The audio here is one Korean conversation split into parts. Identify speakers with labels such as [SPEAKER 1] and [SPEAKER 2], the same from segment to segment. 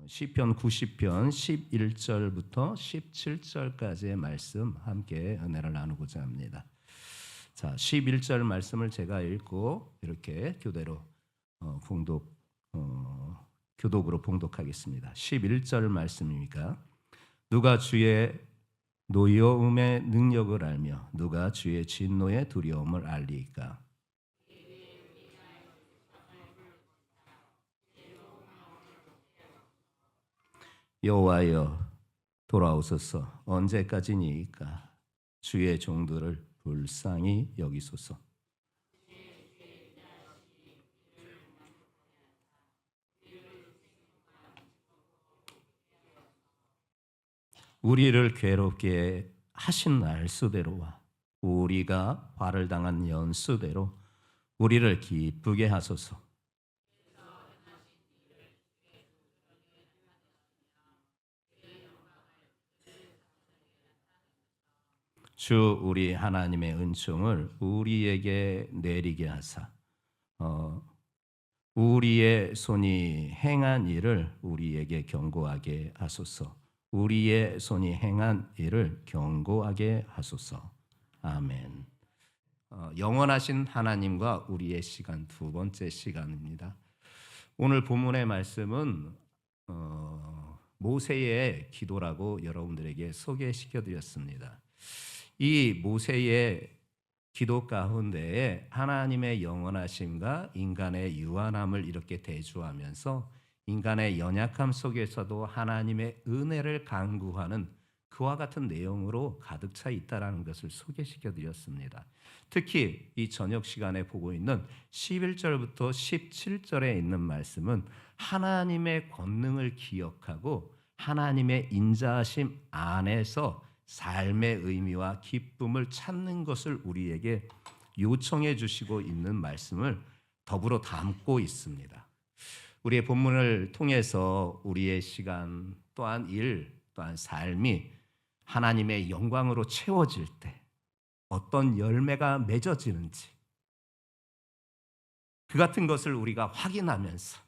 [SPEAKER 1] 시편 90편 11절부터 17절까지의 말씀 함께 은혜를 나누고자 합니다. 자, 11절 말씀을 제가 읽고 이렇게 교독으로 봉독하겠습니다. 11절 말씀입니까? 누가 주의 노여움의 능력을 알며 누가 주의 진노의 두려움을 알리까? 여호와여 돌아오소서. 언제까지니까? 주의 종들을 불쌍히 여기소서. 우리를 괴롭게 하신 날수대로와 우리가 벌을 당한 연수대로 우리를 기쁘게 하소서. 주 우리 하나님의 은총을 우리에게 내리게 하사 우리의 손이 행한 일을 우리에게 경고하게 하소서. 우리의 손이 행한 일을 경고하게 하소서. 아멘. 영원하신 하나님과 우리의 시간, 두 번째 시간입니다. 오늘 본문의 말씀은 모세의 기도라고 여러분들에게 소개시켜 드렸습니다. 이 모세의 기도 가운데에 하나님의 영원하심과 인간의 유한함을 이렇게 대조하면서 인간의 연약함 속에서도 하나님의 은혜를 간구하는 그와 같은 내용으로 가득 차 있다는 것을 소개시켜 드렸습니다. 특히 이 저녁 시간에 보고 있는 11절부터 17절에 있는 말씀은 하나님의 권능을 기억하고 하나님의 인자하심 안에서 삶의 의미와 기쁨을 찾는 것을 우리에게 요청해 주시고 있는 말씀을 더불어 담고 있습니다. 우리의 본문을 통해서 우리의 시간 또한 일 또한 삶이 하나님의 영광으로 채워질 때 어떤 열매가 맺어지는지 그 같은 것을 우리가 확인하면서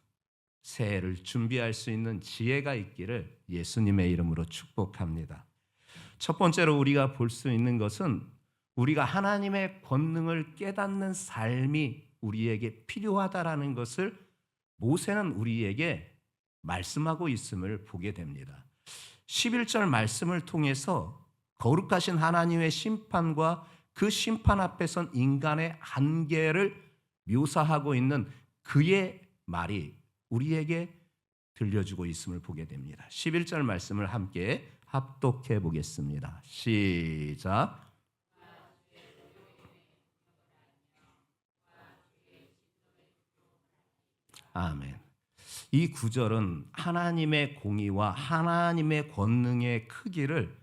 [SPEAKER 1] 새해를 준비할 수 있는 지혜가 있기를 예수님의 이름으로 축복합니다. 첫 번째로 우리가 볼 수 있는 것은 우리가 하나님의 권능을 깨닫는 삶이 우리에게 필요하다라는 것을 모세는 우리에게 말씀하고 있음을 보게 됩니다. 11절 말씀을 통해서 거룩하신 하나님의 심판과 그 심판 앞에선 인간의 한계를 묘사하고 있는 그의 말이 우리에게 들려주고 있음을 보게 됩니다. 11절 말씀을 함께 합독해 보겠습니다. 시작. 아멘. 이 구절은 하나님의 공의와 하나님의 권능의 크기를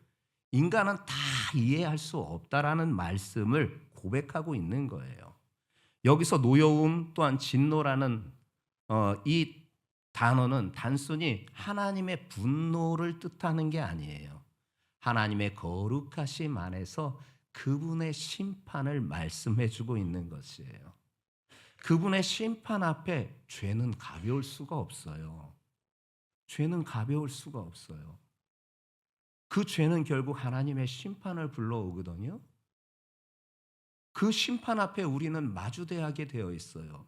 [SPEAKER 1] 인간은 다 이해할 수 없다라는 말씀을 고백하고 있는 거예요. 여기서 노여움 또한 진노라는 이 단어는 단순히 하나님의 분노를 뜻하는 게 아니에요. 하나님의 거룩하심 안에서 그분의 심판을 말씀해 주고 있는 것이에요. 그분의 심판 앞에 죄는 가벼울 수가 없어요. 죄는 가벼울 수가 없어요. 그 죄는 결국 하나님의 심판을 불러오거든요. 그 심판 앞에 우리는 마주대하게 되어 있어요.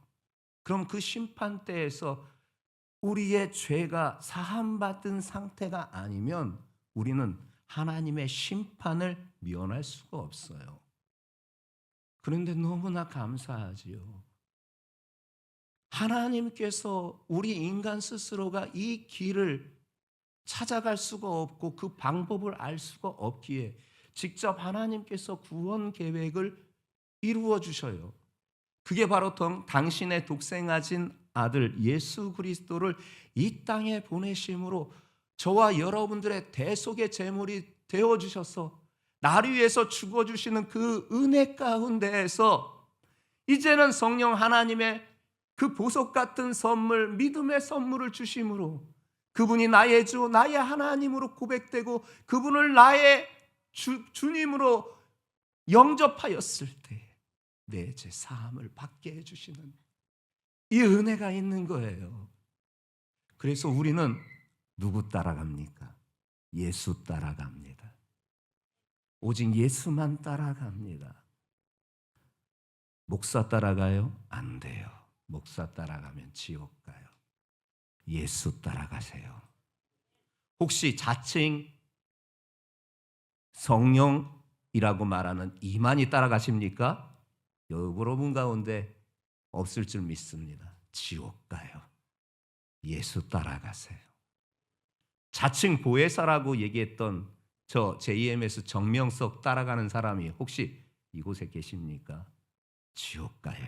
[SPEAKER 1] 그럼 그 심판대에서 우리의 죄가 사함받은 상태가 아니면 우리는 하나님의 심판을 면할 수가 없어요. 그런데 너무나 감사하지요. 하나님께서 우리 인간 스스로가 이 길을 찾아갈 수가 없고 그 방법을 알 수가 없기에 직접 하나님께서 구원 계획을 이루어 주셔요. 그게 바로 당신의 독생하신 아들 예수 그리스도를 이 땅에 보내심으로 저와 여러분들의 대속의 제물이 되어주셔서 나를 위해서 죽어주시는 그 은혜 가운데에서 이제는 성령 하나님의 그 보석 같은 선물, 믿음의 선물을 주심으로 그분이 나의 주, 나의 하나님으로 고백되고 그분을 나의 주님으로 영접하였을 때 내 죄 사함을 받게 해주시는 이 은혜가 있는 거예요. 그래서 우리는 누구 따라갑니까? 예수 따라갑니다. 오직 예수만 따라갑니다. 목사 따라가요? 안 돼요. 목사 따라가면 지옥 가요. 예수 따라가세요. 혹시 자칭 성령이라고 말하는 이만희 따라가십니까? 여러분 가운데 없을 줄 믿습니다. 지옥 가요. 예수 따라가세요. 자칭 보혜사라고 얘기했던 저 JMS 정명석 따라가는 사람이 혹시 이곳에 계십니까? 지옥 가요.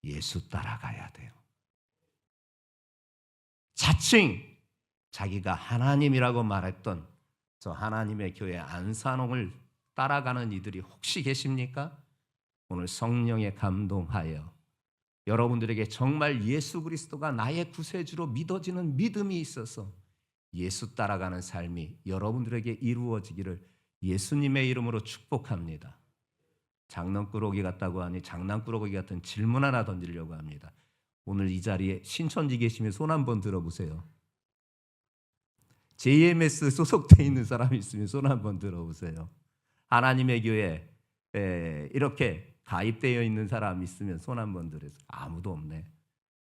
[SPEAKER 1] 예수 따라가야 돼요. 자칭 자기가 하나님이라고 말했던 저 하나님의 교회 안산홍을 따라가는 이들이 혹시 계십니까? 오늘 성령에 감동하여 여러분들에게 정말 예수 그리스도가 나의 구세주로 믿어지는 믿음이 있어서 예수 따라가는 삶이 여러분들에게 이루어지기를 예수님의 이름으로 축복합니다. 장난꾸러기 같다고 하니 장난꾸러기 같은 질문 하나 던지려고 합니다. 오늘 이 자리에 신천지 계시면 손 한번 들어보세요. JMS 소속돼 있는 사람이 있으면 손 한번 들어보세요. 하나님의 교회 이렇게 가입되어 있는 사람이 있으면 손 한번 들으세요. 아무도 없네.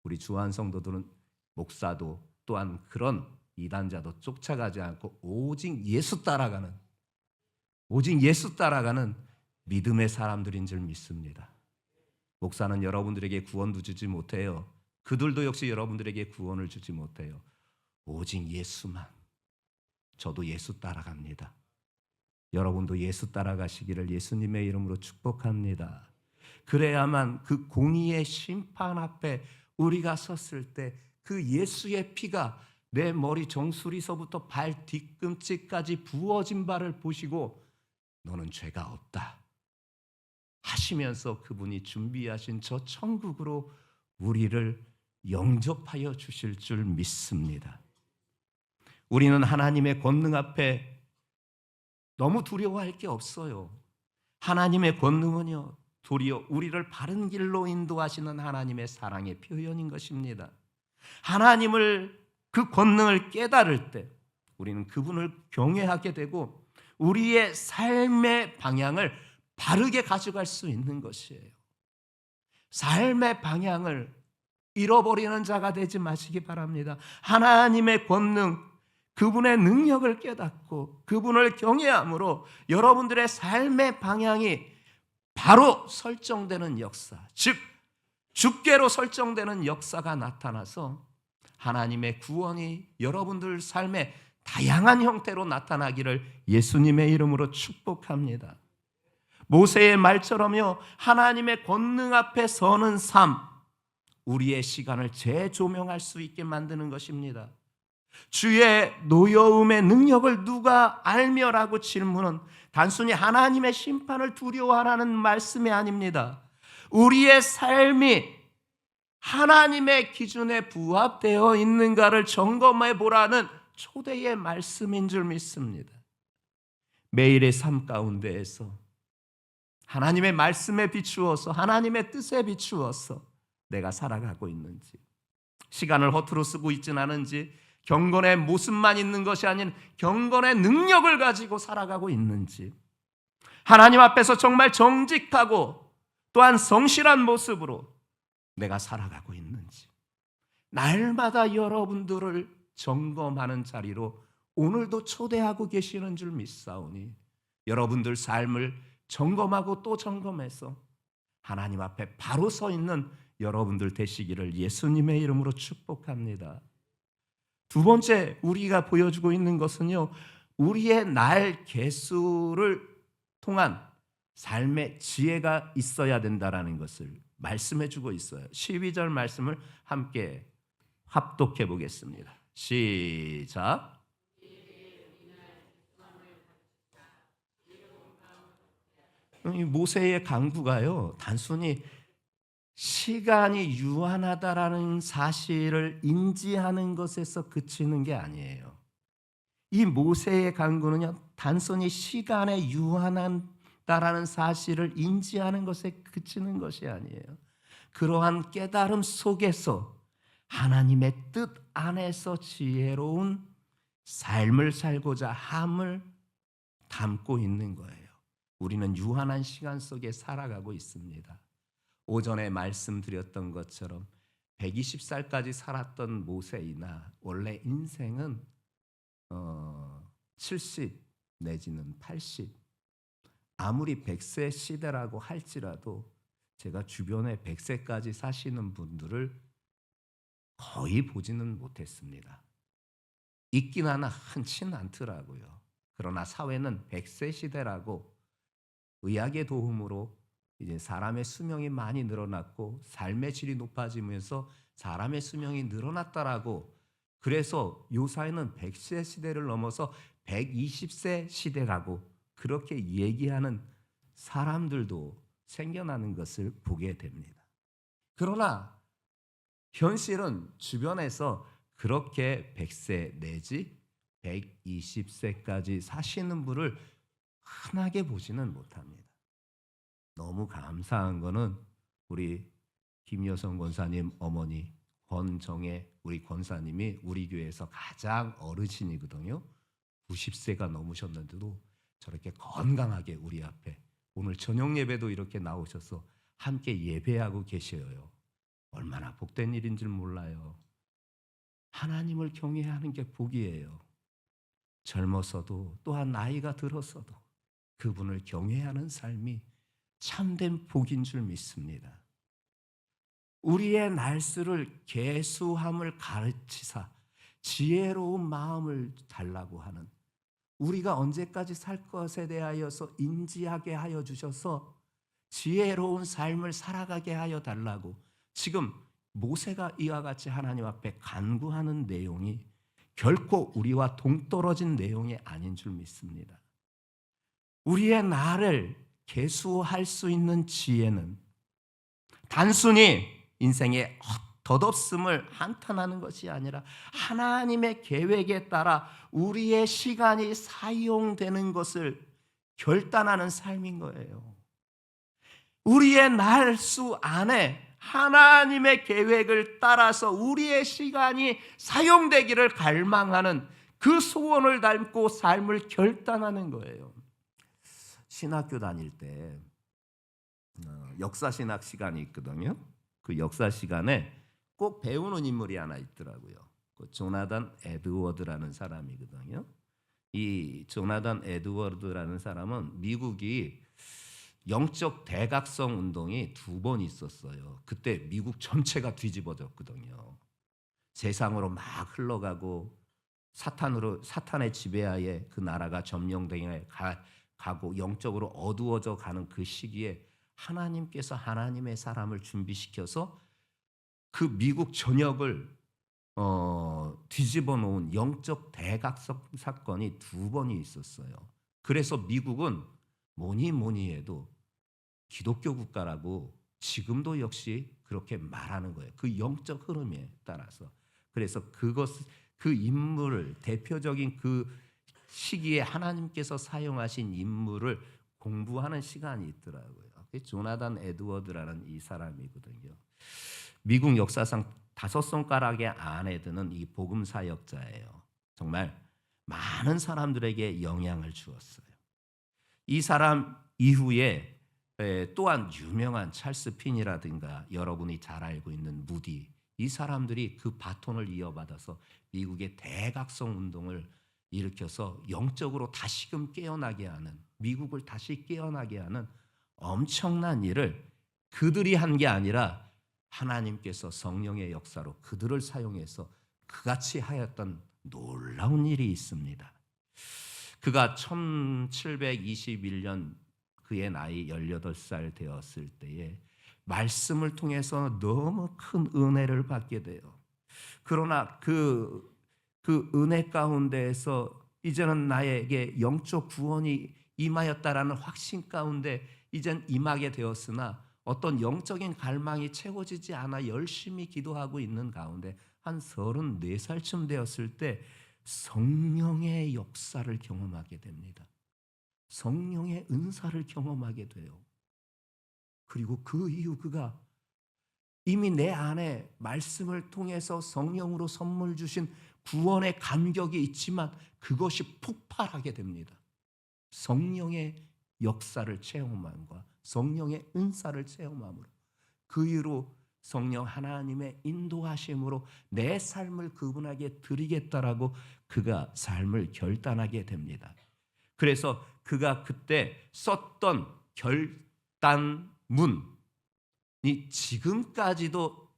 [SPEAKER 1] 우리 주한 성도들은 목사도 또한 그런 이단자도 쫓아가지 않고 오직 예수 따라가는 믿음의 사람들인 줄 믿습니다. 목사는 여러분들에게 구원도 주지 못해요. 그들도 역시 여러분들에게 구원을 주지 못해요. 오직 예수만. 저도 예수 따라갑니다. 여러분도 예수 따라가시기를 예수님의 이름으로 축복합니다. 그래야만 그 공의의 심판 앞에 우리가 섰을 때 그 예수의 피가 내 머리 정수리서부터 발 뒤꿈치까지 부어진 바를 보시고 너는 죄가 없다 하시면서 그분이 준비하신 저 천국으로 우리를 영접하여 주실 줄 믿습니다. 우리는 하나님의 권능 앞에 너무 두려워할 게 없어요. 하나님의 권능은요, 도리어 우리를 바른 길로 인도하시는 하나님의 사랑의 표현인 것입니다. 하나님을 그 권능을 깨달을 때 우리는 그분을 경외하게 되고 우리의 삶의 방향을 바르게 가져갈 수 있는 것이에요. 삶의 방향을 잃어버리는 자가 되지 마시기 바랍니다. 하나님의 권능, 그분의 능력을 깨닫고 그분을 경외함으로 여러분들의 삶의 방향이 바로 설정되는 역사, 즉 주께로 설정되는 역사가 나타나서 하나님의 구원이 여러분들 삶에 다양한 형태로 나타나기를 예수님의 이름으로 축복합니다. 모세의 말처럼요, 하나님의 권능 앞에 서는 삶, 우리의 시간을 재조명할 수 있게 만드는 것입니다. 주의 노여움의 능력을 누가 알며라고 질문은 단순히 하나님의 심판을 두려워하라는 말씀이 아닙니다. 우리의 삶이 하나님의 기준에 부합되어 있는가를 점검해 보라는 초대의 말씀인 줄 믿습니다. 매일의 삶 가운데에서 하나님의 말씀에 비추어서 하나님의 뜻에 비추어서 내가 살아가고 있는지, 시간을 허투루 쓰고 있지는 않은지, 경건의 모습만 있는 것이 아닌 경건의 능력을 가지고 살아가고 있는지, 하나님 앞에서 정말 정직하고 또한 성실한 모습으로 내가 살아가고 있는지, 날마다 여러분들을 점검하는 자리로 오늘도 초대하고 계시는 줄 믿사오니 여러분들 삶을 점검하고 또 점검해서 하나님 앞에 바로 서 있는 여러분들 되시기를 예수님의 이름으로 축복합니다. 두 번째 우리가 보여주고 있는 것은요, 우리의 날 개수를 통한 삶의 지혜가 있어야 된다라는 것을 말씀해 주고 있어요. 12절 말씀을 함께 합독해 보겠습니다. 시작. 이 모세의 강구가요, 단순히 시간이 유한하다라는 사실을 인지하는 것에서 그치는 게 아니에요. 이 모세의 강구는요, 단순히 시간에 유한하다라는 사실을 인지하는 것에 그치는 것이 아니에요. 그러한 깨달음 속에서 하나님의 뜻 안에서 지혜로운 삶을 살고자 함을 담고 있는 거예요. 우리는 유한한 시간 속에 살아가고 있습니다. 오전에 말씀드렸던 것처럼 120살까지 살았던 모세이나 원래 인생은 70 내지는 80, 아무리 100세 시대라고 할지라도 제가 주변에 100세까지 사시는 분들을 거의 보지는 못했습니다. 있긴 하나 흔치는 않더라고요. 그러나 사회는 100세 시대라고 의학의 도움으로 이제 사람의 수명이 많이 늘어났고 삶의 질이 높아지면서 사람의 수명이 늘어났다라고, 그래서 요 사회는 100세 시대를 넘어서 120세 시대라고 그렇게 얘기하는 사람들도 생겨나는 것을 보게 됩니다. 그러나 현실은 주변에서 그렇게 100세 내지 120세까지 사시는 분을 흔하게 보지는 못합니다. 너무 감사한 거는 우리 김여성 권사님 어머니 권정혜 우리 권사님이 우리 교회에서 가장 어르신이거든요. 90세가 넘으셨는데도 저렇게 건강하게 우리 앞에 오늘 저녁 예배도 이렇게 나오셔서 함께 예배하고 계셔요. 얼마나 복된 일인 줄 몰라요. 하나님을 경외하는 게 복이에요. 젊어서도 또한 나이가 들어서도 그분을 경외하는 삶이 참된 복인 줄 믿습니다. 우리의 날수를 계수함을 가르치사 지혜로운 마음을 달라고 하는, 우리가 언제까지 살 것에 대하여서 인지하게 하여 주셔서 지혜로운 삶을 살아가게 하여 달라고 지금 모세가 이와 같이 하나님 앞에 간구하는 내용이 결코 우리와 동떨어진 내용이 아닌 줄 믿습니다. 우리의 나를 계수할 수 있는 지혜는 단순히 인생의 덧없음을 한탄하는 것이 아니라 하나님의 계획에 따라 우리의 시간이 사용되는 것을 결단하는 삶인 거예요. 우리의 날수 안에 하나님의 계획을 따라서 우리의 시간이 사용되기를 갈망하는 그 소원을 담고 삶을 결단하는 거예요. 신학교 다닐 때 역사신학 시간이 있거든요. 그 역사 시간에 꼭 배우는 인물이 하나 있더라고요. 그 조나단 에드워드라는 사람이거든요. 이 조나단 에드워드라는 사람은 미국이 영적 대각성 운동이 2번 있었어요. 그때 미국 전체가 뒤집어졌거든요. 세상으로 막 흘러가고 사탄의 지배하에 그 나라가 점령되어 가고 영적으로 어두워져 가는 그 시기에 하나님께서 하나님의 사람을 준비시켜서 그 미국 전역을 뒤집어 놓은 영적 대각성 사건이 2번이 있었어요. 그래서 미국은 뭐니 해도 기독교 국가라고 지금도 역시 그렇게 말하는 거예요. 그 영적 흐름에 따라서. 그래서 그 인물을 대표적인 그 시기에 하나님께서 사용하신 인물을 공부하는 시간이 있더라고요. 조나단 에드워드라는 이 사람이거든요. 미국 역사상 5손가락의 안에 드는 이 복음 사역자예요. 정말 많은 사람들에게 영향을 주었어요. 이 사람 이후에 또한 유명한 찰스 핀이라든가 여러분이 잘 알고 있는 무디, 이 사람들이 그 바톤을 이어받아서 미국의 대각성 운동을 일으켜서 영적으로 다시금 깨어나게 하는, 미국을 다시 깨어나게 하는 엄청난 일을 그들이 한 게 아니라 하나님께서 성령의 역사로 그들을 사용해서 그같이 하였던 놀라운 일이 있습니다. 그가 1721년 그의 나이 18살 되었을 때에 말씀을 통해서 너무 큰 은혜를 받게 돼요. 그러나 그 은혜 가운데에서 이제는 나에게 영적 구원이 임하였다라는 확신 가운데 이젠 임하게 되었으나 어떤 영적인 갈망이 채워지지 않아 열심히 기도하고 있는 가운데 한 34살쯤 되었을 때 성령의 역사를 경험하게 됩니다. 성령의 은사를 경험하게 돼요. 그리고 그 이후 그가 이미 내 안에 말씀을 통해서 성령으로 선물 주신 구원의 감격이 있지만 그것이 폭발하게 됩니다. 성령의 역사를 체험함과 성령의 은사를 체험함으로, 그 이후로 성령 하나님의 인도하심으로 내 삶을 그분에게 드리겠다라고 그가 삶을 결단하게 됩니다. 그래서 그가 그때 썼던 결단문이 지금까지도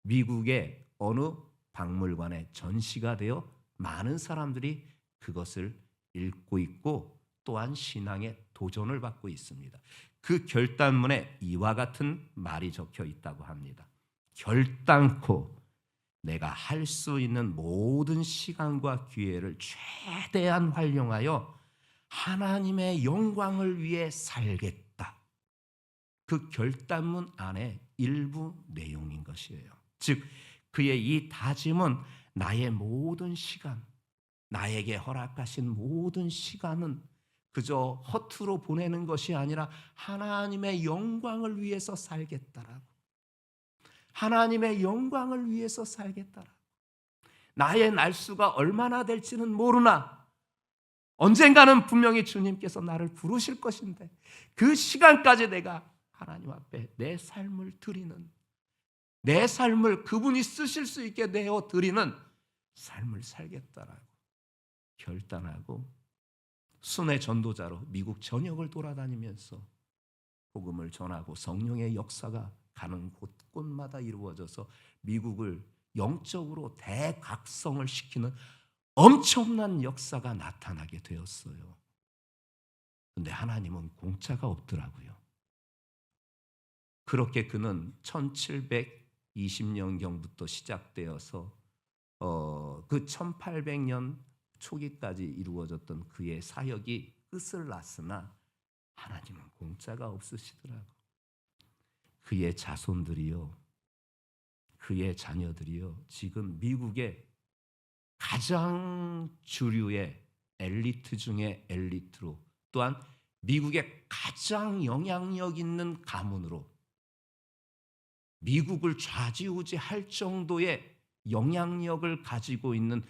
[SPEAKER 1] 미국의 어느 박물관에 전시가 되어 많은 사람들이 그것을 읽고 있고 또한 신앙의 도전을 받고 있습니다. 그 결단문에 이와 같은 말이 적혀 있다고 합니다. 결단코 내가 할 수 있는 모든 시간과 기회를 최대한 활용하여 하나님의 영광을 위해 살겠다. 그 결단문 안에 일부 내용인 것이에요. 즉 그의 이 다짐은 나의 모든 시간, 나에게 허락하신 모든 시간은 그저 허투루 보내는 것이 아니라 하나님의 영광을 위해서 살겠다라고. 하나님의 영광을 위해서 살겠다라고. 나의 날수가 얼마나 될지는 모르나 언젠가는 분명히 주님께서 나를 부르실 것인데 그 시간까지 내가 하나님 앞에 내 삶을 드리는, 내 삶을 그분이 쓰실 수 있게 내어 드리는 삶을 살겠다라고 결단하고 순회 전도자로 미국 전역을 돌아다니면서 복음을 전하고 성령의 역사가 가는 곳곳마다 이루어져서 미국을 영적으로 대각성을 시키는 엄청난 역사가 나타나게 되었어요. 그런데 하나님은 공짜가 없더라고요. 그렇게 그는 1720년경부터 시작되어서 그 1800년 초기까지 이루어졌던 그의 사역이 끝을 났으나 하나님은 공짜가 없으시더라고. 그의 자손들이요, 그의 자녀들이요, 지금 미국의 가장 주류의 엘리트 중에 엘리트로, 또한 미국의 가장 영향력 있는 가문으로, 미국을 좌지우지할 정도의 영향력을 가지고 있는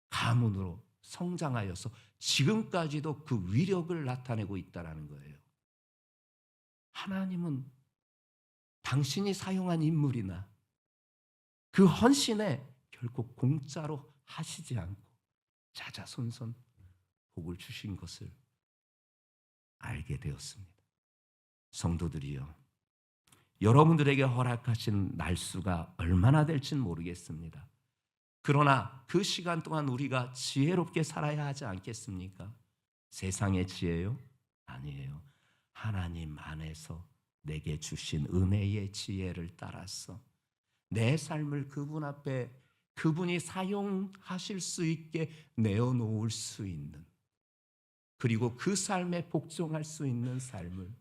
[SPEAKER 1] 가문으로 성장하여서 지금까지도 그 위력을 나타내고 있다는 거예요. 하나님은 당신이 사용한 인물이나 그 헌신에 결코 공짜로 하시지 않고 자자손손 복을 주신 것을 알게 되었습니다. 성도들이요, 여러분들에게 허락하신 날수가 얼마나 될지는 모르겠습니다. 그러나 그 시간 동안 우리가 지혜롭게 살아야 하지 않겠습니까? 세상의 지혜요? 아니에요. 하나님 안에서 내게 주신 은혜의 지혜를 따라서 내 삶을 그분 앞에 그분이 사용하실 수 있게 내어놓을 수 있는, 그리고 그 삶에 복종할 수 있는 삶을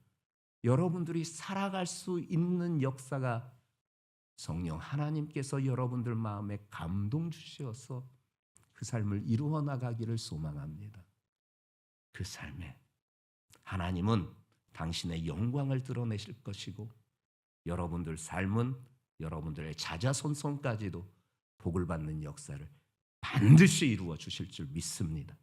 [SPEAKER 1] 여러분들이 살아갈 수 있는 역사가 성령 하나님께서 여러분들 마음에 감동 주셔서 그 삶을 이루어 나가기를 소망합니다. 그 삶에 하나님은 당신의 영광을 드러내실 것이고 여러분들 삶은 여러분들의 자자손손까지도 복을 받는 역사를 반드시 이루어 주실 줄 믿습니다.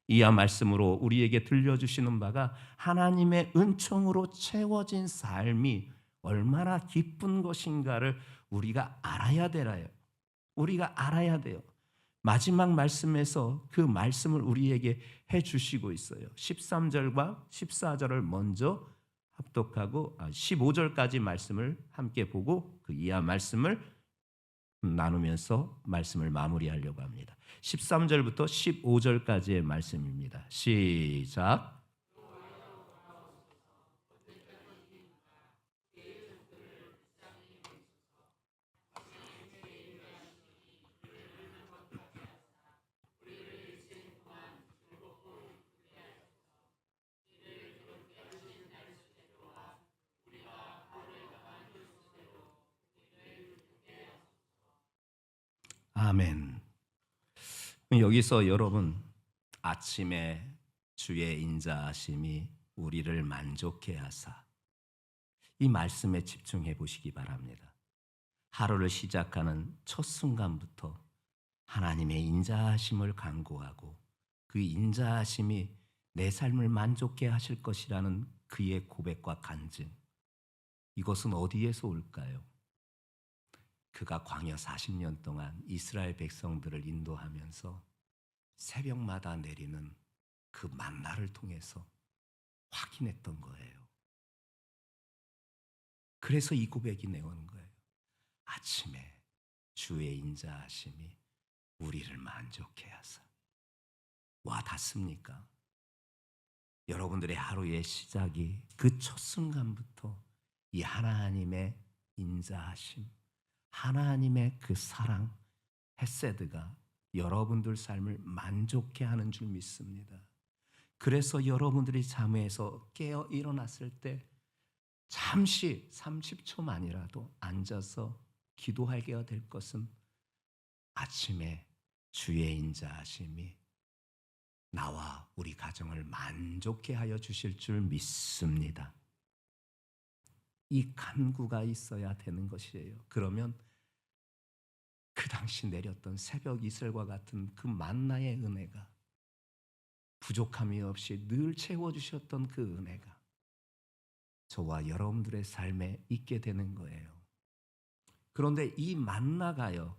[SPEAKER 1] 이하 말씀으로 우리에게 들려주시는 바가 하나님의 은총으로 채워진 삶이 얼마나 기쁜 것인가를 우리가 알아야 되나요? 우리가 알아야 돼요. 마지막 말씀에서 그 말씀을 우리에게 해주시고 있어요. 13절과 14절을 먼저 합독하고 15절까지 말씀을 함께 보고 그 이하 말씀을 나누면서 말씀을 마무리하려고 합니다. 13절부터 15절까지의 말씀입니다. 시작. 아멘. 여기서 여러분, 아침에 주의 인자하심이 우리를 만족해 하사 이 말씀에 집중해 보시기 바랍니다. 하루를 시작하는 첫 순간부터 하나님의 인자하심을 간구하고 그 인자하심이 내 삶을 만족해 하실 것이라는 그의 고백과 간증, 이것은 어디에서 올까요? 그가 광야 40년 동안 이스라엘 백성들을 인도하면서 새벽마다 내리는 그 만나를 통해서 확인했던 거예요. 그래서 이 고백이 나오는 거예요. 아침에 주의 인자하심이 우리를 만족해 하사. 와 닿습니까? 여러분들의 하루의 시작이 그 첫 순간부터 이 하나님의 인자하심, 하나님의 그 사랑, 헤세드가 여러분들 삶을 만족해 하는 줄 믿습니다. 그래서 여러분들이 잠에서 깨어 일어났을 때 잠시 30초만이라도 앉아서 기도하게 될 것은 아침에 주의 인자하심이 나와 우리 가정을 만족해 하여 주실 줄 믿습니다. 이 간구가 있어야 되는 것이에요. 그러면 그 당시 내렸던 새벽 이슬과 같은 그 만나의 은혜가, 부족함이 없이 늘 채워주셨던 그 은혜가 저와 여러분들의 삶에 있게 되는 거예요. 그런데 이 만나가요,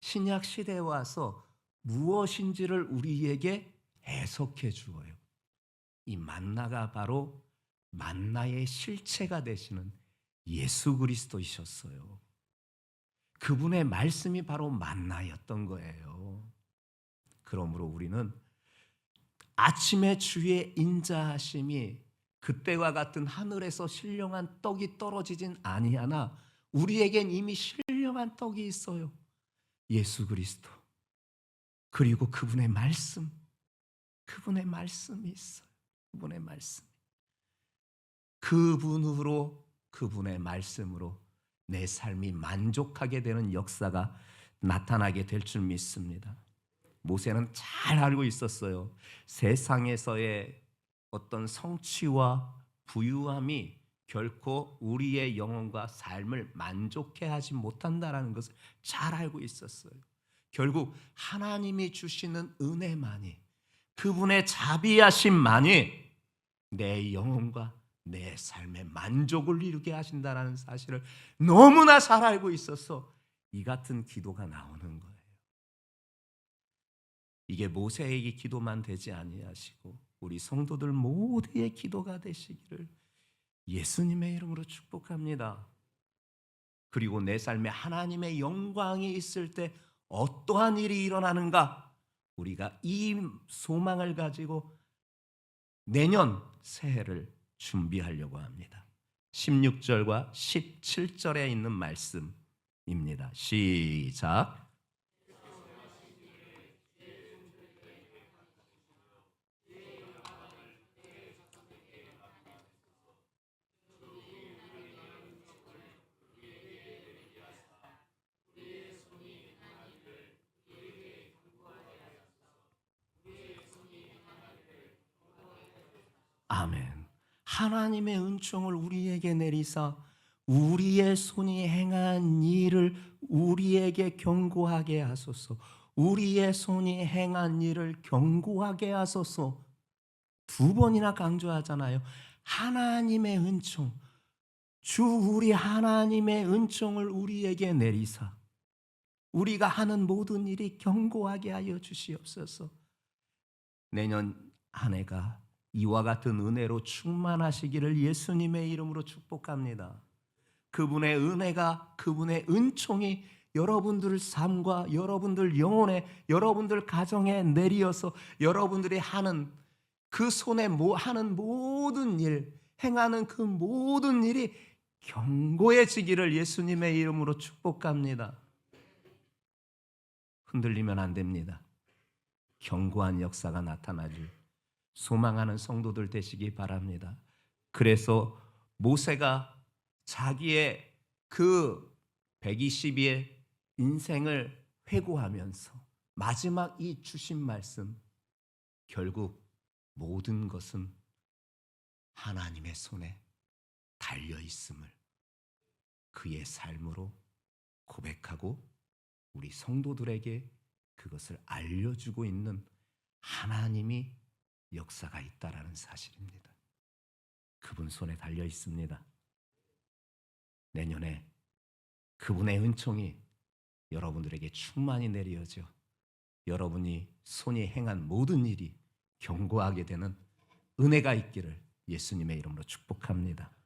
[SPEAKER 1] 신약 시대에 와서 무엇인지를 우리에게 해석해 주어요. 이 만나가 바로 만나의 실체가 되시는 예수 그리스도이셨어요. 그분의 말씀이 바로 만나였던 거예요. 그러므로 우리는 아침에 주의 인자하심이 그때와 같은 하늘에서 신령한 떡이 떨어지진 아니하나 우리에겐 이미 신령한 떡이 있어요. 예수 그리스도. 그리고 그분의 말씀. 그분의 말씀이 있어요. 그분의 말씀. 그분으로, 그분의 말씀으로 내 삶이 만족하게 되는 역사가 나타나게 될 줄 믿습니다. 모세는 잘 알고 있었어요. 세상에서의 어떤 성취와 부유함이 결코 우리의 영혼과 삶을 만족해 하지 못한다는 것을 잘 알고 있었어요. 결국 하나님이 주시는 은혜만이, 그분의 자비하심만이 내 영혼과 내 삶의 만족을 이루게 하신다는 사실을 너무나 잘 알고 있어서 이 같은 기도가 나오는 거예요. 이게 모세의 기도만 되지 아니하시고 우리 성도들 모두의 기도가 되시기를 예수님의 이름으로 축복합니다. 그리고 내 삶에 하나님의 영광이 있을 때 어떠한 일이 일어나는가, 우리가 이 소망을 가지고 내년 새해를 준비하려고 합니다. 16절과 17절에 있는 말씀입니다. 시작. 아멘. 하나님의 은총을 우리에게 내리사 우리의 손이 행한 일을 우리에게 경고하게 하소서. 우리의 손이 행한 일을 경고하게 하소서. 두 번이나 강조하잖아요. 하나님의 은총, 주 우리 하나님의 은총을 우리에게 내리사 우리가 하는 모든 일이 경고하게 하여 주시옵소서. 내년 한 해가 이와 같은 은혜로 충만하시기를 예수님의 이름으로 축복합니다. 그분의 은혜가, 그분의 은총이 여러분들 삶과 여러분들 영혼에, 여러분들 가정에 내리어서 여러분들이 하는 그 손에 하는 모든 일, 행하는 그 모든 일이 견고해지기를 예수님의 이름으로 축복합니다. 흔들리면 안 됩니다. 견고한 역사가 나타나길 소망하는 성도들 되시기 바랍니다. 그래서 모세가 자기의 그 120의 인생을 회고하면서 마지막 이 주신 말씀, 결국 모든 것은 하나님의 손에 달려 있음을 그의 삶으로 고백하고 우리 성도들에게 그것을 알려주고 있는 하나님이 역사가 있다라는 사실입니다. 그분 손에 달려 있습니다. 내년에 그분의 은총이 여러분들에게 충만히 내려져 여러분이 손이 행한 모든 일이 견고하게 되는 은혜가 있기를 예수님의 이름으로 축복합니다.